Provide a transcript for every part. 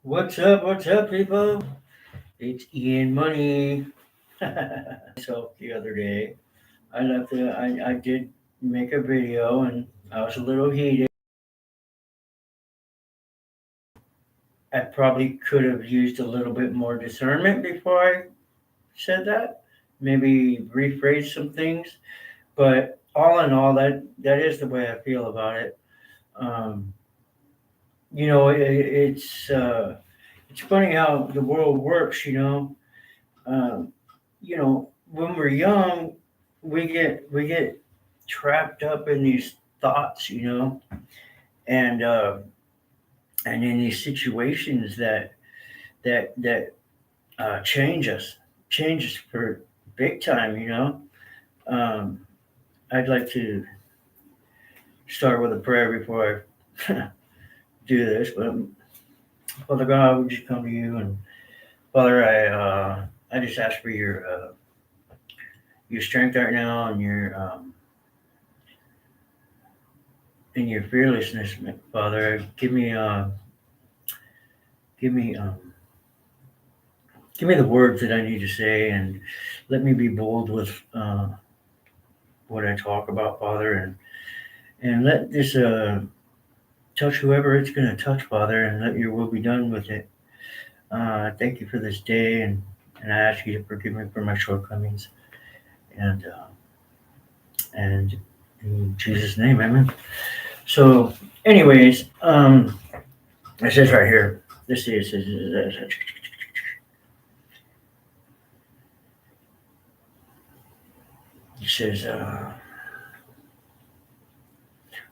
What's up, people? It's Ian Money. Myself the other day, I did make a video and I was a little heated. I probably could have used a little bit more discernment before I said that. Maybe rephrase some things. But all in all, that is the way I feel about it. Um, it's funny how the world works. Um, when we're young, we get trapped up in these thoughts, and and in these situations that change us for big time. Um, I'd like to start with a prayer before I do this, but Father God, we just come to you, and Father, I just ask for your strength right now and your fearlessness, Father. Give me give me the words that I need to say, and let me be bold with what I talk about, Father, and let this touch whoever it's going to touch, Father, and let your will be done with it. Thank you for this day, and I ask you to forgive me for my shortcomings, and and in Jesus' name, Amen. So, anyways, it says right here. This is it says.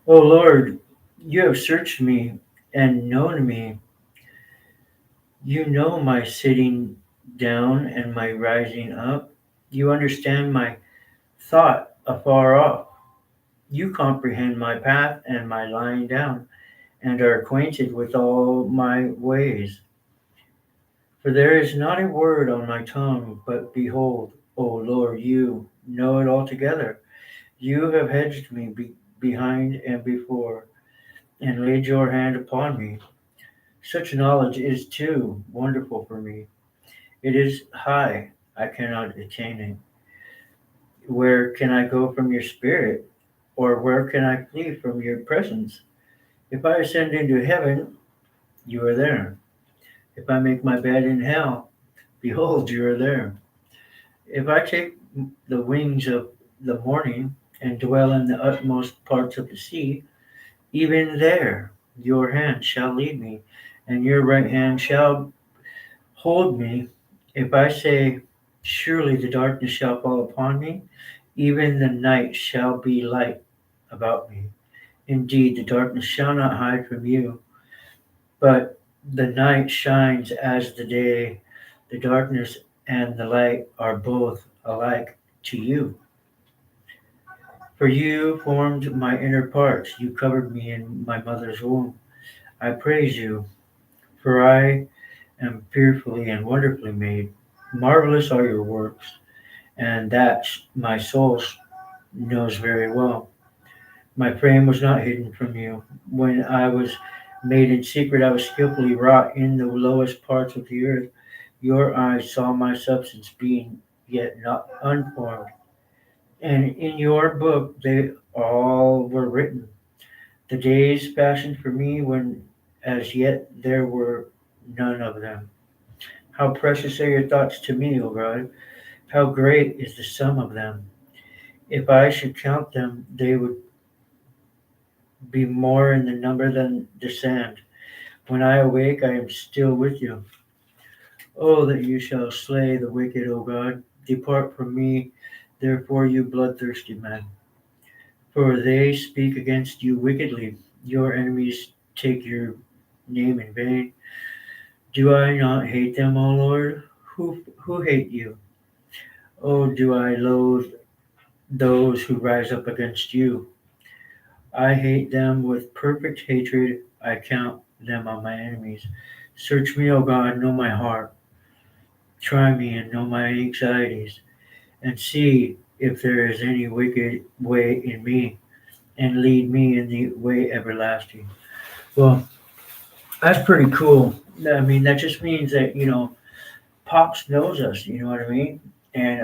O Lord, you have searched me and known me. You know my sitting down and my rising up. You understand my thought afar off. You comprehend my path and my lying down, and are acquainted with all my ways. For there is not a word on my tongue, but behold, O Lord, you know it altogether. You have hedged me behind and before, and laid your hand upon me. Such knowledge is too wonderful for me. It is high, I cannot attain it. Where can I go from your spirit? Or where can I flee from your presence? If I ascend into heaven, you are there. If I make my bed in hell, behold, you are there. If I take the wings of the morning and dwell in the utmost parts of the sea, even there your hand shall lead me, and your right hand shall hold me. If I say, surely the darkness shall fall upon me, even the night shall be light about me. Indeed, the darkness shall not hide from you, but the night shines as the day. The darkness and the light are both alike to you. For you formed my inner parts, you covered me in my mother's womb. I praise you, for I am fearfully and wonderfully made. Marvelous are your works, and that my soul knows very well. My frame was not hidden from you. When I was made in secret, I was skillfully wrought in the lowest parts of the earth. Your eyes saw my substance being yet not unformed, and in your book they all were written. The days fashioned for me when as yet there were none of them. How precious are your thoughts to me, O God! How great is the sum of them! If I should count them, they would be more in the number than the sand. When I awake, I am still with you. Oh, that you shall slay the wicked, O God. Depart from me, therefore, you bloodthirsty men. For they speak against you wickedly. Your enemies take your name in vain. Do I not hate them, O Lord? Who hate you? Oh, do I loathe those who rise up against you? I hate them with perfect hatred. I count them on my enemies. Search me, O God, know my heart. Try me and know my anxieties, and see if there is any wicked way in me, and lead me in the way everlasting. Well, that's pretty cool. I mean, that just means that, Pops knows us, you know what I mean? And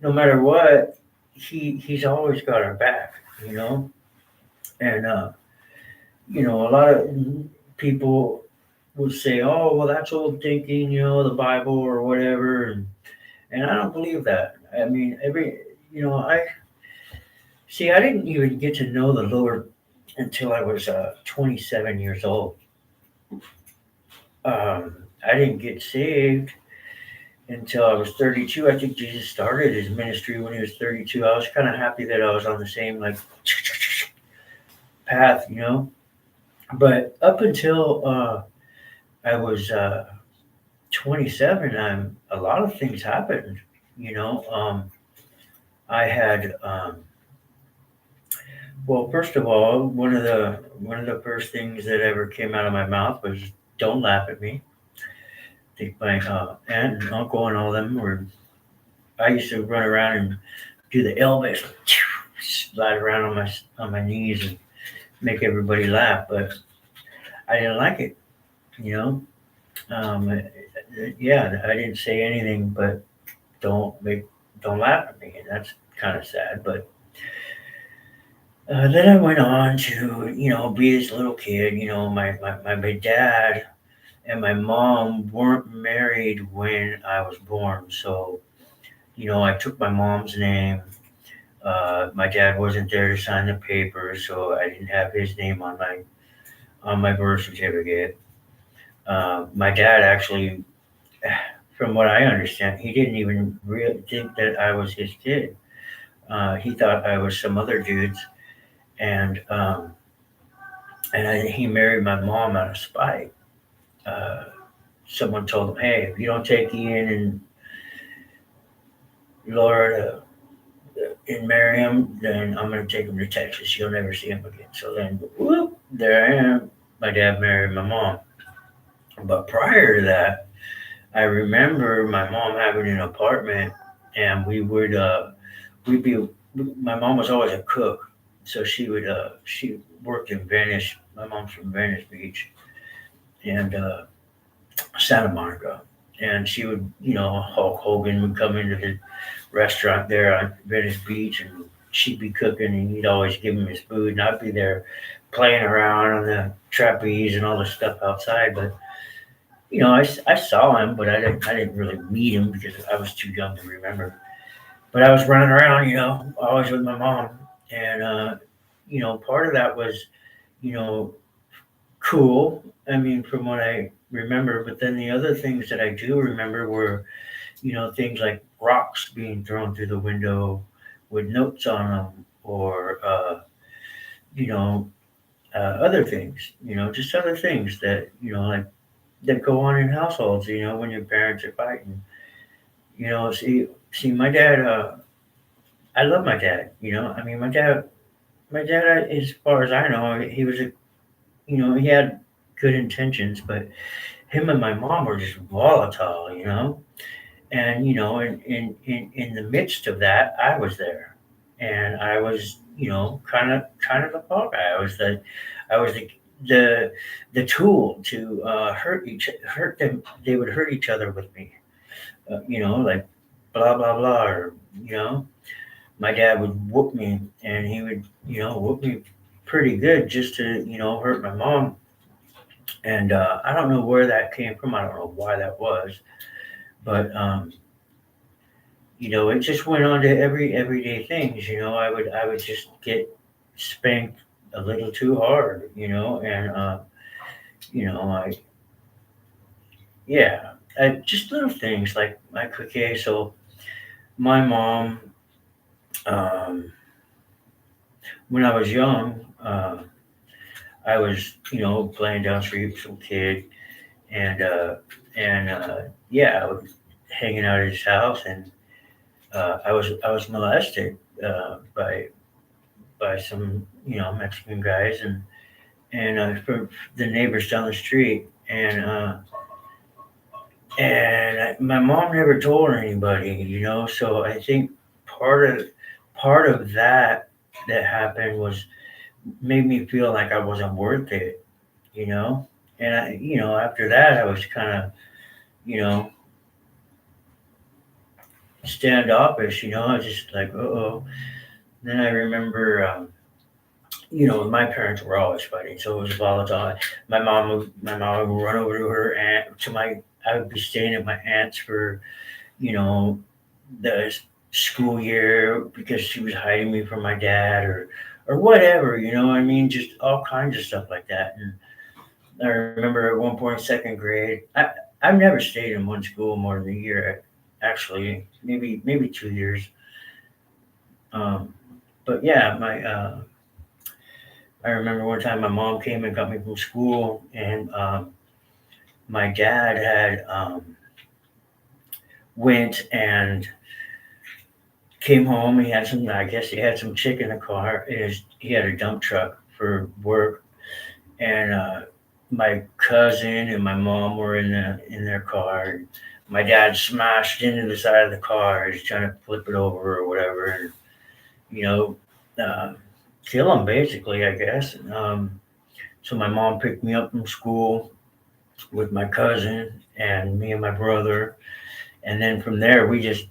no matter what, he's always got our back, you know? And, a lot of people would say, oh, well, that's old thinking, the Bible or whatever. And I don't believe that. I mean, I didn't even get to know the Lord until I was 27 years old. I didn't get saved until I was 32. I think Jesus started his ministry when he was 32. I was kind of happy that I was on the same like path. But up until I was 27, a lot of things happened. You know, I had well, first of all, one of the first things that ever came out of my mouth was, "Don't laugh at me." I think my aunt and uncle and all them were. I used to run around and do the Elvis, slide around on my knees and make everybody laugh, but I didn't like it. You know, yeah, I didn't say anything, but don't make, don't laugh at me, and that's kind of sad. But then I went on to, be this little kid. My dad and my mom weren't married when I was born, so I took my mom's name. My dad wasn't there to sign the papers, so I didn't have his name on my birth certificate. My dad actually, from what I understand, he didn't even really think that I was his kid. He thought I was some other dude's, and he married my mom out of spite. Uh, Someone told him, "Hey, if you don't take Ian and Laura and marry him, then I'm going to take him to Texas. You'll never see him again." So then, whoop, there I am. My dad married my mom. But prior to that, I remember my mom having an apartment, and we'd be. My mom was always a cook, so she worked in Venice. My mom's from Venice Beach and Santa Monica, and she would, Hulk Hogan would come into the restaurant there on Venice Beach, and she'd be cooking, and he'd always give him his food, and I'd be there playing around on the trapeze and all the stuff outside. But I saw him, but I didn't really meet him because I was too young to remember. But I was running around, always with my mom, and part of that was, you know, cool. I mean, from what I remember. But then the other things that I do remember were, things like rocks being thrown through the window with notes on them, or you know, other things. Just other things that like that go on in households. When your parents are fighting. See, my dad. I love my dad. I mean, my dad, as far as I know, he was a, he had good intentions, but him and my mom were just volatile. And in the midst of that, I was there, and I was, kind of the fall guy. I was the the tool to hurt them. They would hurt each other with me, like blah blah blah, or you know. My dad would whoop me, and he would, whoop me pretty good just to, hurt my mom. And I don't know where that came from. I don't know why that was, but it just went on to everyday things. I would just get spanked a little too hard, and I yeah, just little things like okay, so my mom, um, when I was young. I was, playing down the street with some kid, and yeah, I was hanging out at his house, and I was molested by some, Mexican guys, and from the neighbors down the street, and my mom never told anybody, So I think part of part of that happened was made me feel like I wasn't worth it, you know And after that, I was kind of, you know, standoffish. I was just like, oh. Then I remember, my parents were always fighting, so it was volatile. My mom would run over to her aunt, I would be staying at my aunt's for, you know, the school year because she was hiding me from my dad or whatever, I mean, just all kinds of stuff like that. And I remember at one point, second grade, I've never stayed in one school more than a year, actually, maybe 2 years. Um, but yeah, I remember one time my mom came and got me from school, and my dad had went and came home. I guess he had some chicken in the car. He had a dump truck for work, and my cousin and my mom were in their car. My dad smashed into the side of the car. He's trying to flip it over or whatever, and you know, uh, kill him basically, I guess. So my mom picked me up from school with my cousin and me and my brother, and then from there we just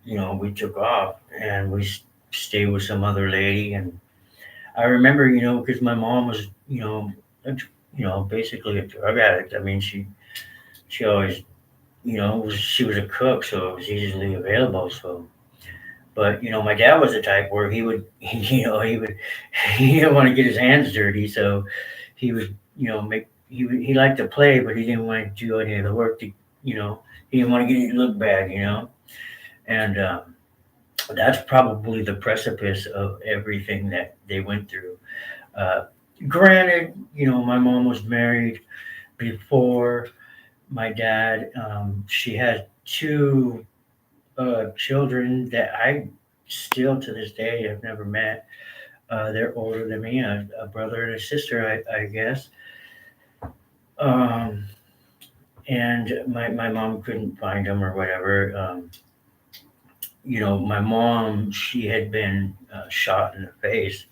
we took off and stayed with some other lady. And I remember, because my mom was, basically a drug addict. I mean, she always, she was a cook, so it was easily available. So, but my dad was the type where he would, he didn't want to get his hands dirty, so he would, he liked to play, but he didn't want to do any of the work. He didn't want to get it look bad, and that's probably the precipice of everything that they went through. Uh, Granted, my mom was married before my dad. She had two children that I still to this day have never met. They're older than me, a brother and a sister, I guess. Um, and my mom couldn't find them or whatever. My mom, she had been shot in the face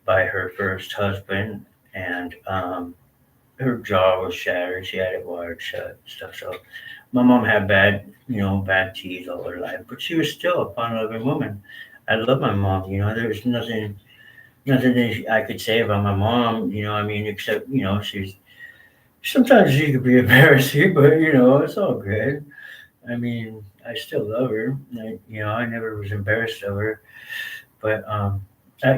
by her first husband, and her jaw was shattered. She had it wired shut and stuff. So my mom had bad teeth all her life, but she was still a fun-loving woman. I love my mom. There was nothing that I could say about my mom. I mean, except sometimes she could be embarrassing, but it's all good. I mean, I still love her. I never was embarrassed of her, but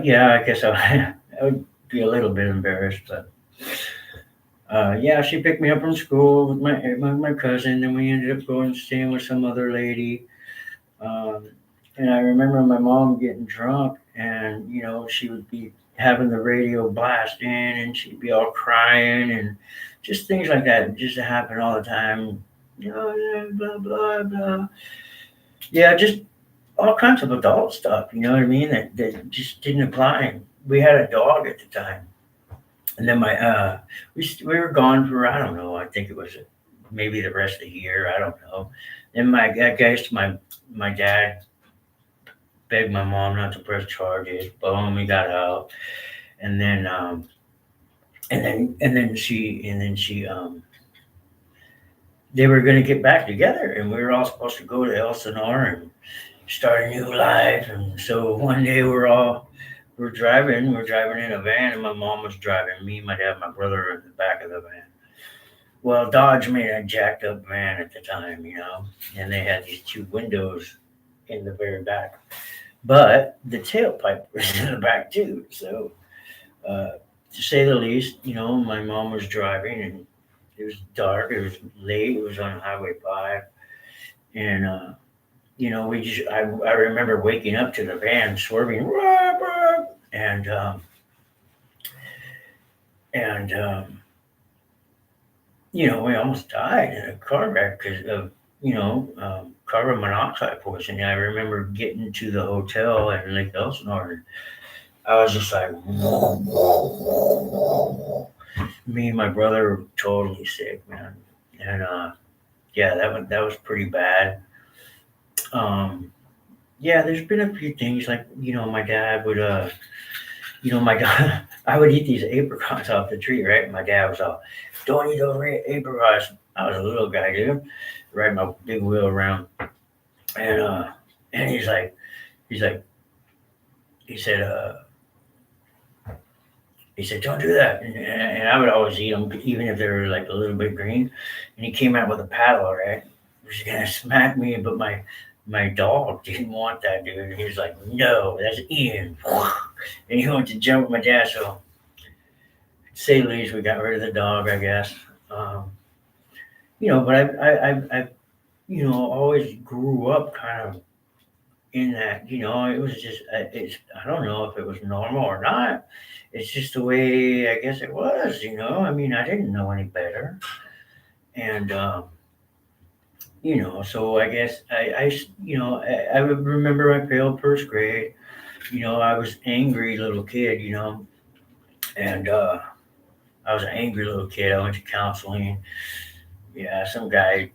yeah, I guess I would be a little bit embarrassed, but yeah, she picked me up from school with my cousin, and we ended up going staying with some other lady. Um, and I remember my mom getting drunk, and she would be having the radio blasting, and she'd be all crying, and just things like that just happen all the time. Yeah, blah blah blah. Yeah, just all kinds of adult stuff. You know what I mean? That just didn't apply. We had a dog at the time, and then we were gone for I don't know. I think it was maybe the rest of the year. I don't know. Then I guess my dad begged my mom not to press charges. Boom, we got out, and then and then she they were going to get back together, and we were all supposed to go to Elsinore and start a new life. And so one day we're driving in a van, and my mom was driving me, my dad, my brother in the back of the van. Well, Dodge made a jacked up van at the time, and they had these two windows in the very back, but the tailpipe was in the back too. So, to say the least, my mom was driving, and it was dark, it was late, it was on Highway 5, and I remember waking up to the van swerving, and and we almost died in a car wreck because of carbon monoxide poisoning. I remember getting to the hotel in Lake Elsinore, and I was just like, me and my brother were totally sick, man, and yeah, that was pretty bad. Um, yeah, there's been a few things like my dad would my dad, I would eat these apricots off the tree, right? My dad was all, "Don't eat those apricots." I was a little guy, dude, riding my big wheel around, and and he's like, he said, "Don't do that." And I would always eat them, even if they were like a little bit green. And he came out with a paddle, right? He was gonna smack me, but my dog didn't want that, dude. He was like, "No, that's Ian." And he went to jump with my dad. So, to say the least, we got rid of the dog, I guess. Um, but I always grew up kind of in that. It was just, I don't know if it was normal or not. It's just the way I guess it was. I mean, I didn't know any better, and so I guess I would remember I failed first grade. I was angry little kid. And I was an angry little kid. I went to counseling. Yeah, some guy,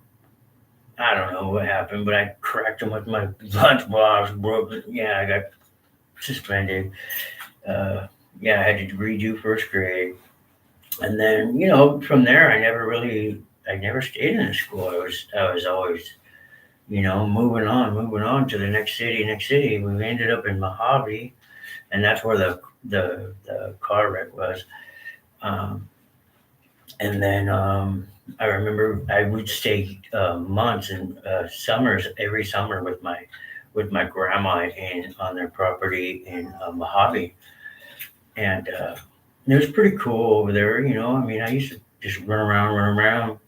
I don't know what happened, but I cracked him with my lunchbox, broke it. Yeah, I got suspended. Uh, yeah, I had to redo first grade. And then, from there, I never stayed in the school. I was always, moving on to the next city, next city. We ended up in Mojave, and that's where the car wreck was. Um, and then I remember I would stay months and summers every summer with my grandma in on their property in Mojave, and it was pretty cool over there. I mean, I used to just run around.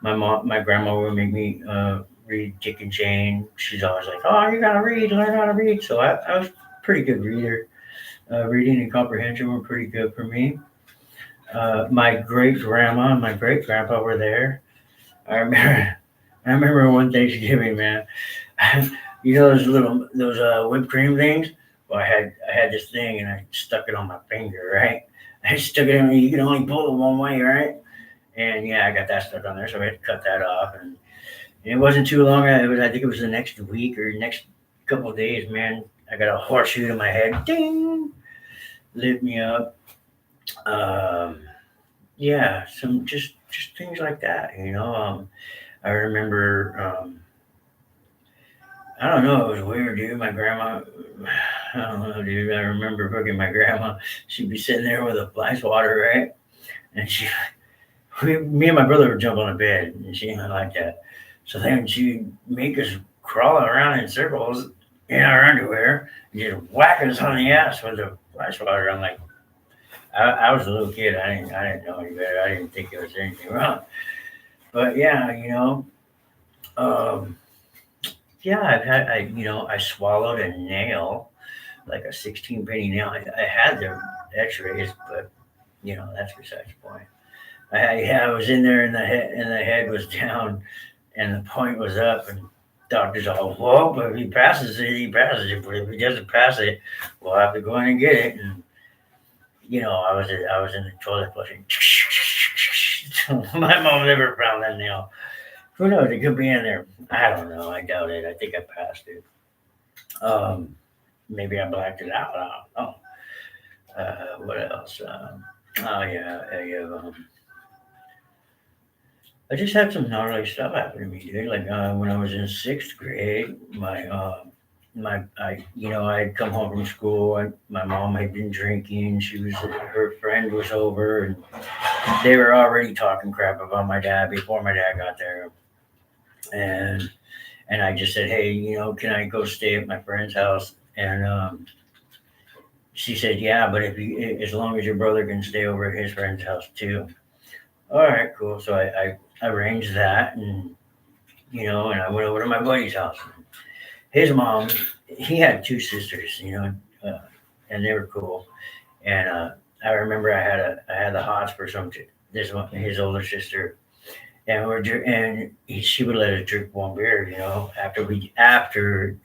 My grandma would make me read Dick and Jane. She's always like, "Oh, you gotta read, learn how to read." So I was a pretty good reader. Reading and comprehension were pretty good for me. My great grandma and my great grandpa were there. I remember, I remember one Thanksgiving, man. those whipped cream things. Well, I had this thing and I stuck it on my finger, right? I stuck it in. You can only pull it one way, right? And yeah, I got that stuck on there, so I had to cut that off. And it wasn't too long. I think it was the next week or next couple of days, man. I got a horseshoe to my head. Ding, lit me up. Um, yeah, some just things like that. I remember. I don't know. It was weird, dude. My grandma. I don't know, dude. I remember fucking my grandma. She'd be sitting there with a ice water, right? And me and my brother would jump on the bed, and she didn't like that. So then she'd make us crawl around in circles in our underwear, and just whack us on the ass with the ice water. I'm like, I was a little kid. I didn't know any better. I didn't think there was anything wrong. But yeah, um, yeah, I swallowed a nail, like a 16 penny nail. I had the X-rays, but that's besides the point. Yeah, I was in there, and the head was down, and the point was up, and doctors all, well, but if he passes it, he passes it. But if he doesn't pass it, we'll have to go in and get it. And I was in the toilet flushing. My mom never found that nail. Who knows? It could be in there. I don't know. I doubt it. I think I passed it. Um, Maybe I blacked it out. I don't know. What else? Oh yeah, I just had some gnarly stuff happen to me, dude. Like when I was in sixth grade, I had come home from school, and my mom had been drinking. Her friend was over, and they were already talking crap about my dad before my dad got there. And I just said, hey, can I go stay at my friend's house? And she said, yeah, but as long as your brother can stay over at his friend's house too. All right, cool. So I arranged that, and I went over to my buddy's house. His mom, he had two sisters, and they were cool. And I remember I had the hots for this one, his older sister, and she would let us drink one beer, after the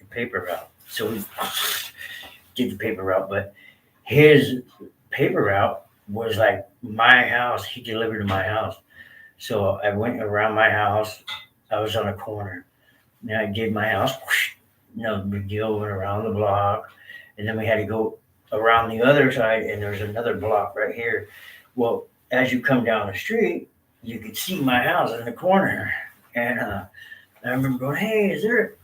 paper route. So we did the paper route, but his paper route was like my house. He delivered to my house. So I went around my house. I was on a corner. And I did my house. No big deal. Went around the block. And then we had to go. around the other side, and there's another block right here. Well, as you come down the street, you could see my house in the corner, and I remember going, "Hey, is there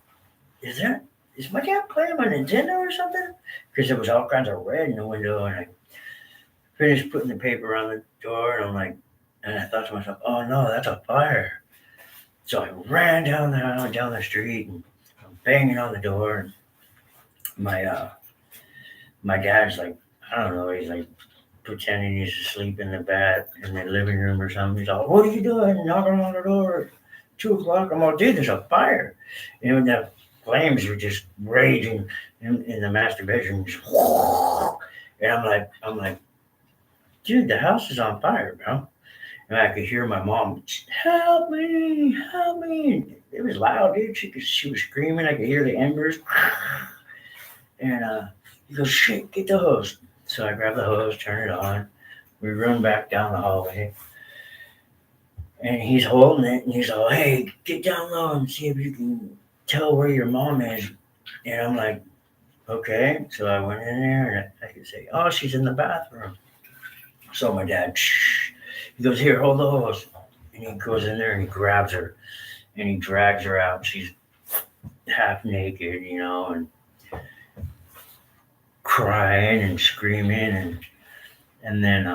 is my dad playing my Nintendo or something?" Because there was all kinds of red in the window, and I finished putting the paper on the door, and I'm like, and I thought to myself, "Oh no, that's a fire!" So I ran down the street, and I'm banging on the door, and my my dad's like, I don't know, he's like pretending he's asleep in the bed in the living room or something. He's all, "What are you doing? Knocking on the door at 2 o'clock?" I'm all, "Dude, there's a fire." And the flames were just raging in the master bedroom. Just, and I'm like, "Dude, the house is on fire, bro." And I could hear my mom, "Help me, help me." It was loud, dude. She was screaming. I could hear the embers. And he goes, "Shit, get the hose." So I grab the hose, turn it on. We run back down the hallway, and he's holding it, and he's all, "Hey, get down low and see if you can tell where your mom is." And I'm like, "Okay." So I went in there, and I could say, "Oh, she's in the bathroom." So my dad, he goes, "Here, hold the hose." And he goes in there and he grabs her and he drags her out. She's half naked, and crying and screaming, and then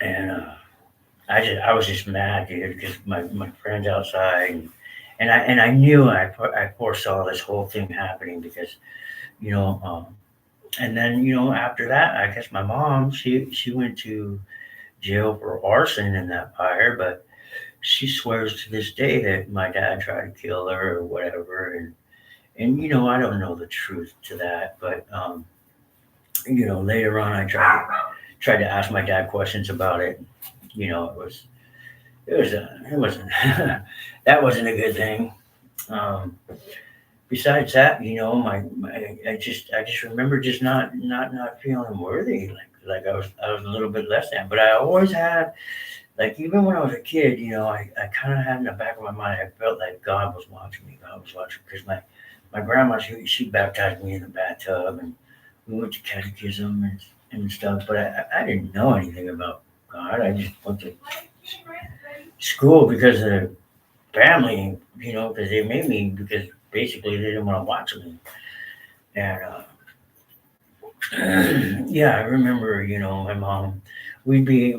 and I was just mad, dude, because my friend's outside, and I knew I foresaw this whole thing happening because you know and then after that, I guess my mom, she went to jail for arson in that fire, but she swears to this day that my dad tried to kill her or whatever, and I don't know the truth to that, but later on I tried to ask my dad questions about it. It wasn't that wasn't a good thing. Um, Besides that, I just remember just not feeling worthy, like I was a little bit less than. But I always had, like, even when I was a kid, I kind of had in the back of my mind, I felt like God was watching me. God was watching because my grandma, she baptized me in the bathtub, and we went to catechism and stuff. But I didn't know anything about God. I just went to school because of the family, because they made me, because basically they didn't want to watch me. And yeah, I remember, my mom, we'd be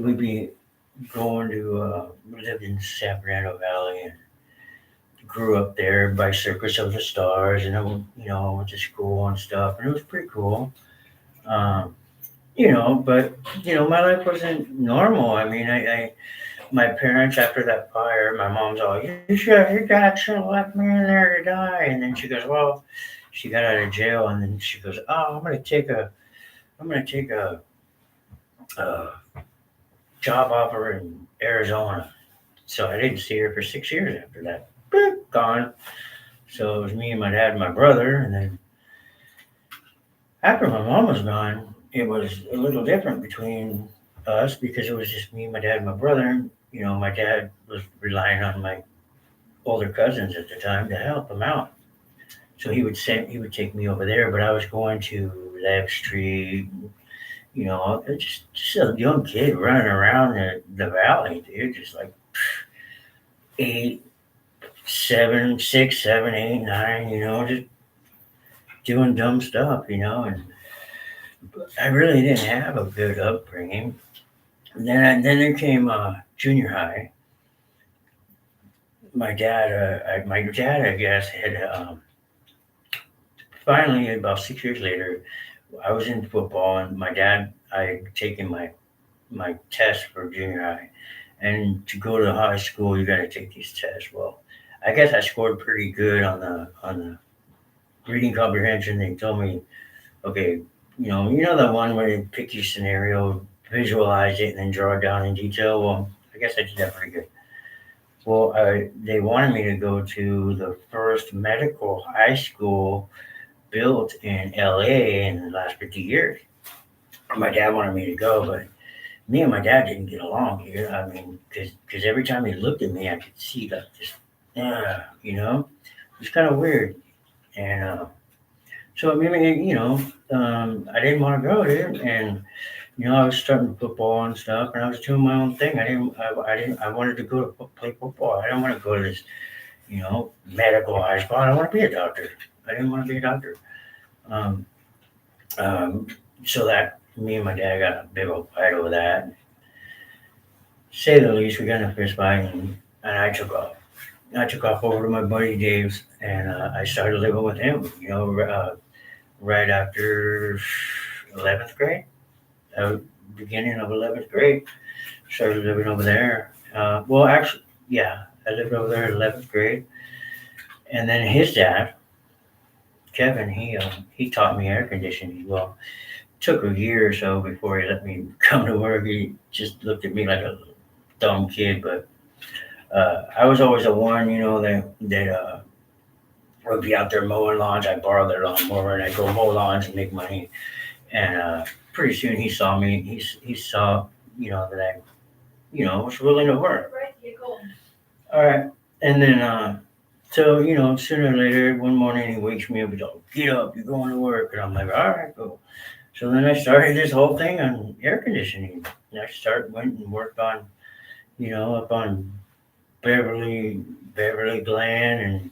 going to, we lived in San Fernando Valley and grew up there by Circus of the Stars. And I went to school and stuff, and it was pretty cool. Um, but, my life wasn't normal. I mean, my parents, after that fire, my mom's all, your dad should have left me in there to die. And then she goes, well, she got out of jail, and then she goes, oh, I'm gonna take a job offer in Arizona. So I didn't see her for 6 years after that. Boop, gone. So it was me and my dad and my brother, and then after my mom was gone, it was a little different between us because it was just me, my dad, and my brother. My dad was relying on my older cousins at the time to help him out. So he would take me over there, but I was going to Lev Street, just a young kid running around the valley, dude, just like 8, 7, 6, 7, 8, 9, just doing dumb stuff, and I really didn't have a good upbringing. And then there came junior high. My dad, I guess, had finally, about 6 years later, I was in football, and my dad, I had taken my test for junior high, and to go to high school, you got to take these tests. Well, I guess I scored pretty good on the reading comprehension. They told me, okay, the one where they pick your scenario, visualize it, and then draw it down in detail. Well, I guess I did that pretty good. Well, they wanted me to go to the first medical high school built in LA in the last 50 years. My dad wanted me to go, but me and my dad didn't get along here. I mean, because every time he looked at me, I could see like this, it's kind of weird. And So I mean, I didn't want to go there, and I was starting football and stuff, and I was doing my own thing. I didn't, I wanted to go to play football. I didn't want to go to this, medical high school. I don't want to be a doctor. I didn't want to be a doctor. Um, um, so that me and my dad got a big old fight over that. Say the least, we got in a fist fight, and I took off. I took off over to my buddy Dave's, and I started living with him. Right after 11th grade, uh, beginning of 11th grade, started living over there. Well, actually, yeah, I lived over there in 11th grade, and then his dad, Kevin, he taught me air conditioning. Well, it took a year or so before he let me come to work. He just looked at me like a dumb kid, but I was always the one, that would be out there mowing lawns. I borrowed their lawnmower and I go mow lawns and make money. And pretty soon he saw me. He saw, that I, was willing to work. All right. And then, so, sooner or later, one morning he wakes me up. He's like, get up, you're going to work. And I'm like, all right, go. So then I started this whole thing on air conditioning. And went and worked on, up on Beverly Glen and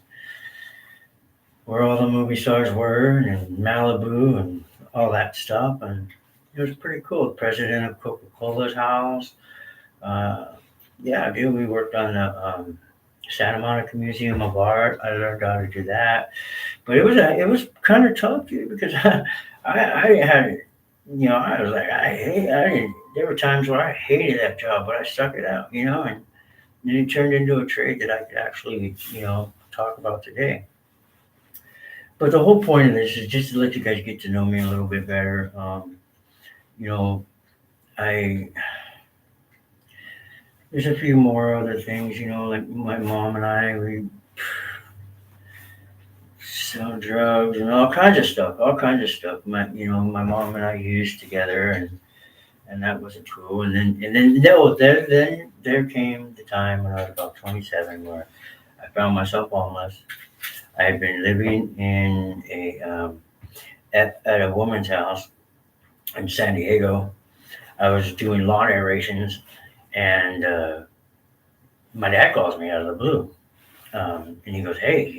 where all the movie stars were and Malibu and all that stuff. And it was pretty cool. The president of Coca-Cola's house. Uh, yeah, dude, we worked on the Santa Monica Museum of Art. I learned how to do that, but it was kind of tough, dude, because I had, I was like, I didn't. There were times where I hated that job, but I stuck it out, and then it turned into a trade that I could actually, talk about today. But the whole point of this is just to let you guys get to know me a little bit better. You know, I There's a few more other things, like my mom and I, we sell drugs and all kinds of stuff, all kinds of stuff. My mom and I used together, and that wasn't cool. And then no, then there came the time when I was about 27 where I found myself homeless. I had been living in at a woman's house in San Diego. I was doing lawn aerations, and my dad calls me out of the blue, and he goes, "Hey,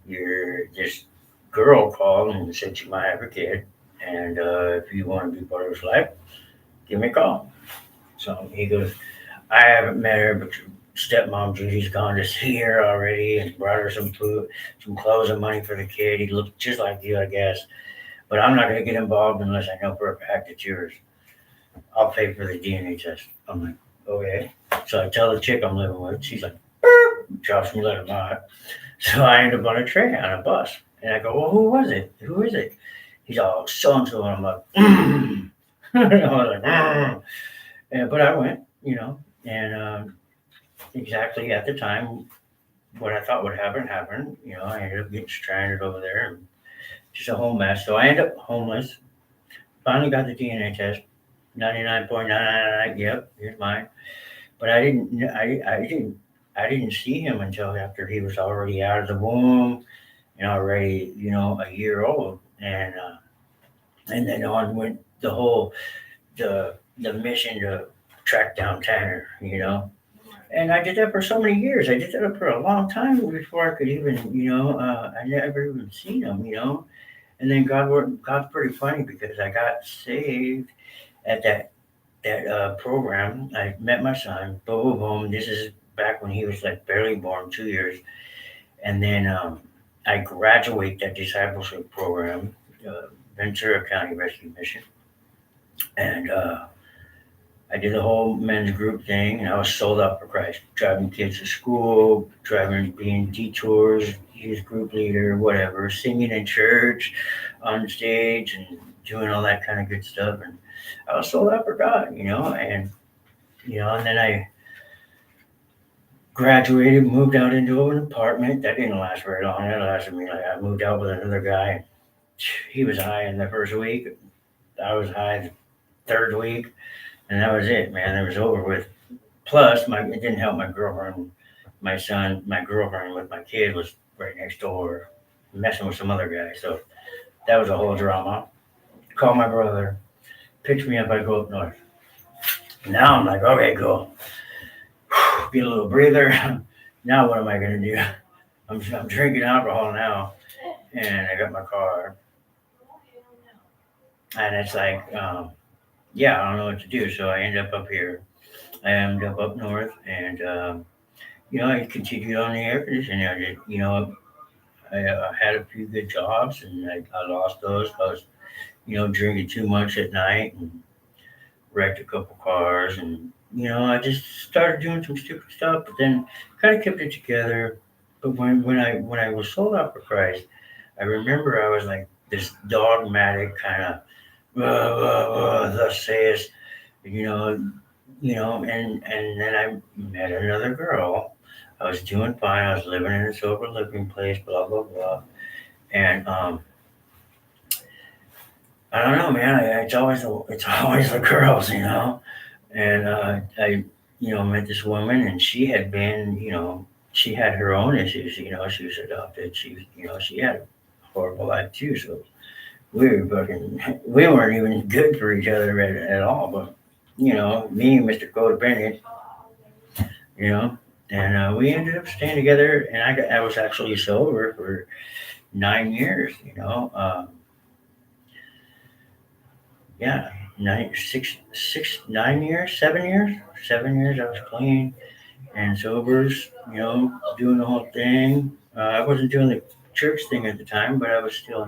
you're this girl called and said she might have a kid, and if you want to be part of his life, give me a call." So he goes, "I haven't met her, but your stepmom Judy's gone to see her already and brought her some food, some clothes, and money for the kid. He looks just like you, I guess. But I'm not going to get involved unless I know for a fact it's yours. I'll pay for the DNA test." I'm like, "Okay." So I tell the chick I'm living with. She's like, "Beep," drops me like a hot. So I end up on a train, on a bus. And I go, "Well, who was it? Who is it?" He's all, "So and so." And I'm like, I was like, "Mm." But I went, and exactly at the time, what I thought would happen happened. I ended up getting stranded over there, and just a whole mess. So I ended up homeless. Finally got the DNA test. 99.999. Yep, here's mine. But I didn't see him until after he was already out of the womb and already, a year old. And then on went the mission to track down Tanner. And I did that for so many years. I did that for a long time before I could even, I never even seen him. And then God's pretty funny because I got saved at that program. I met my son. Boom, boom. This is back when he was like barely born, 2 years. And then I graduate that discipleship program, Ventura County Rescue Mission, and I did the whole men's group thing, and I was sold out for Christ, driving kids to school, being detours, youth group leader, whatever, singing in church, on stage, and doing all that kind of good stuff. And I was sold out for God, and then I graduated, moved out into an apartment. That didn't last very long. That lasted me like I moved out with another guy. He was high in the first week. I was high the third week, and that was it, man. It was over with. Plus, it didn't help my girlfriend, my son, my girlfriend with my kid was right next door. messing with some other guy. So that was a whole drama. Call my brother, picks me up, I go up north. Now I'm like, okay, cool. Get a little breather. Now what am I gonna do? I'm drinking alcohol now, and I got my car, and it's like, yeah, I don't know what to do. So I end up here. I end up north, and I continued on the air conditioning. I did, I had a few good jobs, and I lost those because drinking too much at night and wrecked a couple cars, and I just started doing some stupid stuff, but then kind of kept it together. But when I was sold out for Christ, I remember I was like this dogmatic kind of thus says, you know, and then I met another girl. I was doing fine. I was living in a sober living place, blah blah blah, and I don't know, man. It's always the girls, and met this woman, and she had been, she had her own issues. She was adopted. She had a horrible life too. So we weren't even good for each other at all. But me and Mr. Codependent, you know, and we ended up staying together. And I was actually sober for 9 years. Yeah, 9 years, 7 years, 7 years. I was clean and sobers, doing the whole thing. I wasn't doing the church thing at the time, but I was still,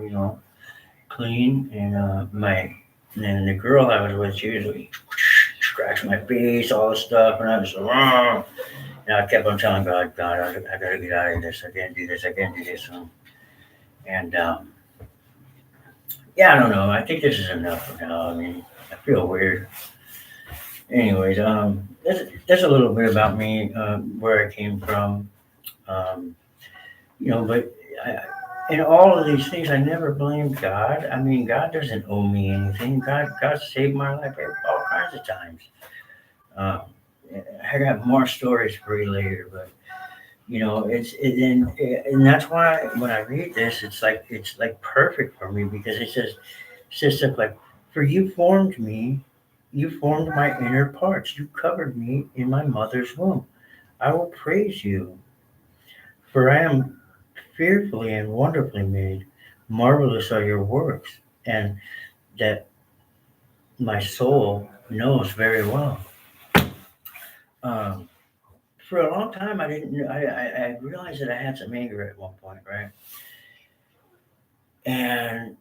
clean. And the girl I was with, she usually scratched my face, all this stuff, and I was like, oh. And I kept on telling God, I gotta get out of this. I can't do this. I can't do this. And yeah, I don't know. I think this is enough for now. I mean, I feel weird. Anyways, that's a little bit about me, where I came from. Um, but I, in all of these things, I never blamed God. I mean, God doesn't owe me anything. God saved my life all kinds of times. Um, I got more stories for you later, but and that's why when I read this, it's like perfect for me because it says stuff like, "For you formed me, you formed my inner parts. You covered me in my mother's womb. I will praise you, for I am fearfully and wonderfully made. Marvelous are your works, and that my soul knows very well." Um, for a long time, I didn't. I realized that I had some anger at one point, right? And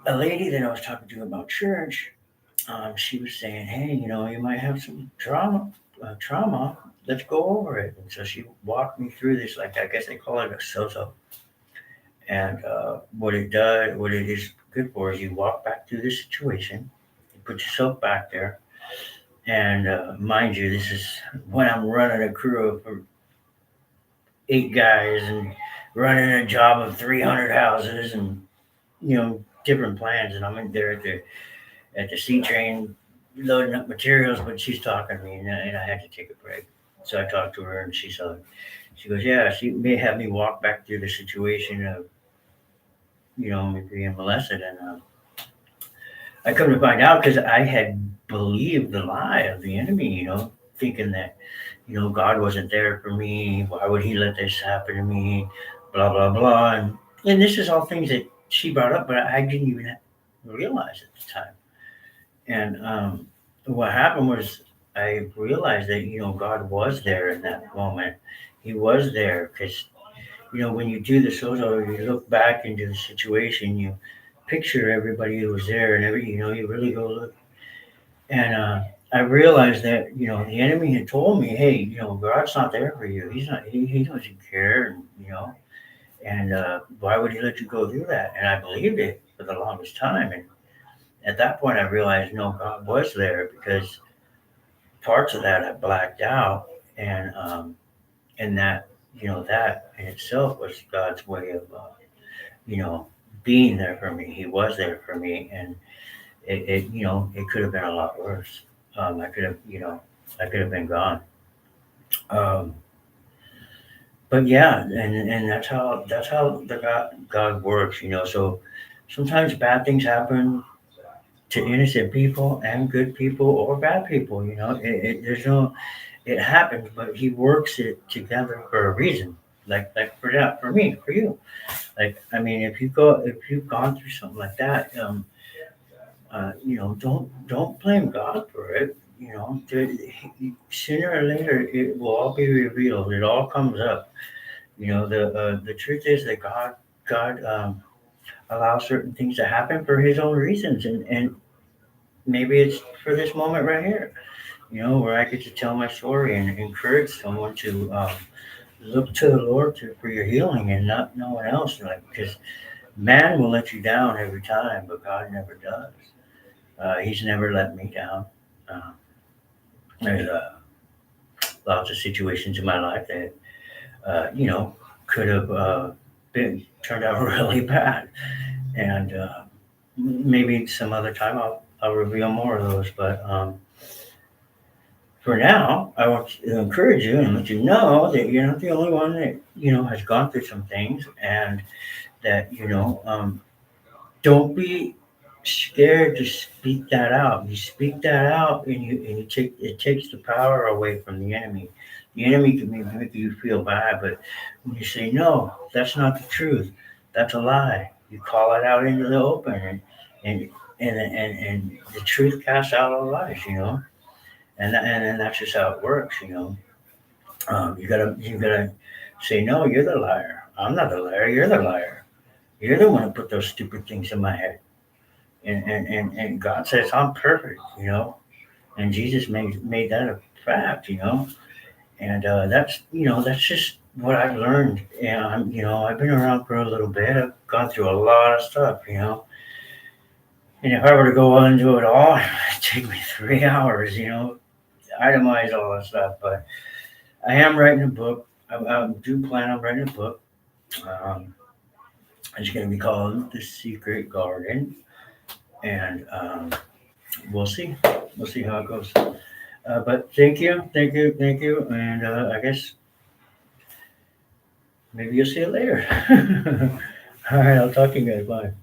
a lady that I was talking to about church, she was saying, "Hey, you might have some trauma. Let's go over it." And so she walked me through this, like I guess they call it a sozo. And what it is good for is you walk back through the situation, you put yourself back there, and mind you, this is when I'm running a crew of 8 guys and running a job of 300 houses and different plans, and I'm in there at the C train loading up materials, but she's talking to me, and I had to take a break. So I talked to her, and she goes, yeah, she may have me walk back through the situation of me being molested, and I come to find out because I had believed the lie of the enemy, thinking that God wasn't there for me. Why would He let this happen to me? Blah blah blah, and this is all things that she brought up, but I didn't even realize at the time. And what happened was I realized that God was there in that moment. He was there because when you do the sozo, you look back into the situation, you picture everybody who was there, and you really go look. And I realized that the enemy had told me, hey, God's not there for you. He's not. He doesn't care, and and why would He let you go through that? And I believed it for the longest time. And at that point, I realized no, God was there because parts of that I blacked out, and that that in itself was God's way of you know being there for me. He was there for me, and it could have been a lot worse. I could have been gone. Um, but yeah, and that's how the God works, you know. So sometimes bad things happen to innocent people and good people or bad people, you know. There's no, it happens, but He works it together for a reason. Like for that, for me, for you. Like, I mean, if you've gone through something like that, you know, don't blame God for it. You know, sooner or later it will all be revealed. It all comes up. You know, the truth is that God allows certain things to happen for His own reasons, and maybe it's for this moment right here. You know, where I get to tell my story and encourage someone to look to the Lord for your healing and not no one else. Like, because man will let you down every time, but God never does. He's never let me down. Uh, there's lots of situations in my life that you know, could have been turned out really bad, and maybe some other time I'll reveal more of those. But for now, I want to encourage you and let you know that you're not the only one that you know has gone through some things, and that you know, don't be scared to speak that out. You speak that out, and you take it takes the power away from the enemy. The enemy can make you feel bad, but when you say no, that's not the truth. That's a lie. You call it out into the open, and and the truth casts out all lies. You know, and that's just how it works. You know, you gotta say no. You're the liar. I'm not the liar. You're the liar. You're the one who put those stupid things in my head. And God says I'm perfect, you know, and Jesus made that a fact, you know, and that's you know that's just what I've learned, and you know I've been around for a little bit. I've gone through a lot of stuff, you know, and if I were to go into it all, it'd take me 3 hours, you know, itemize all that stuff. But I am writing a book. I do plan on writing a book. Um, it's going to be called The Secret Garden, and we'll see. We'll see how it goes. But thank you, and I guess maybe you'll see it later. All right, I'll talk to you guys. Bye.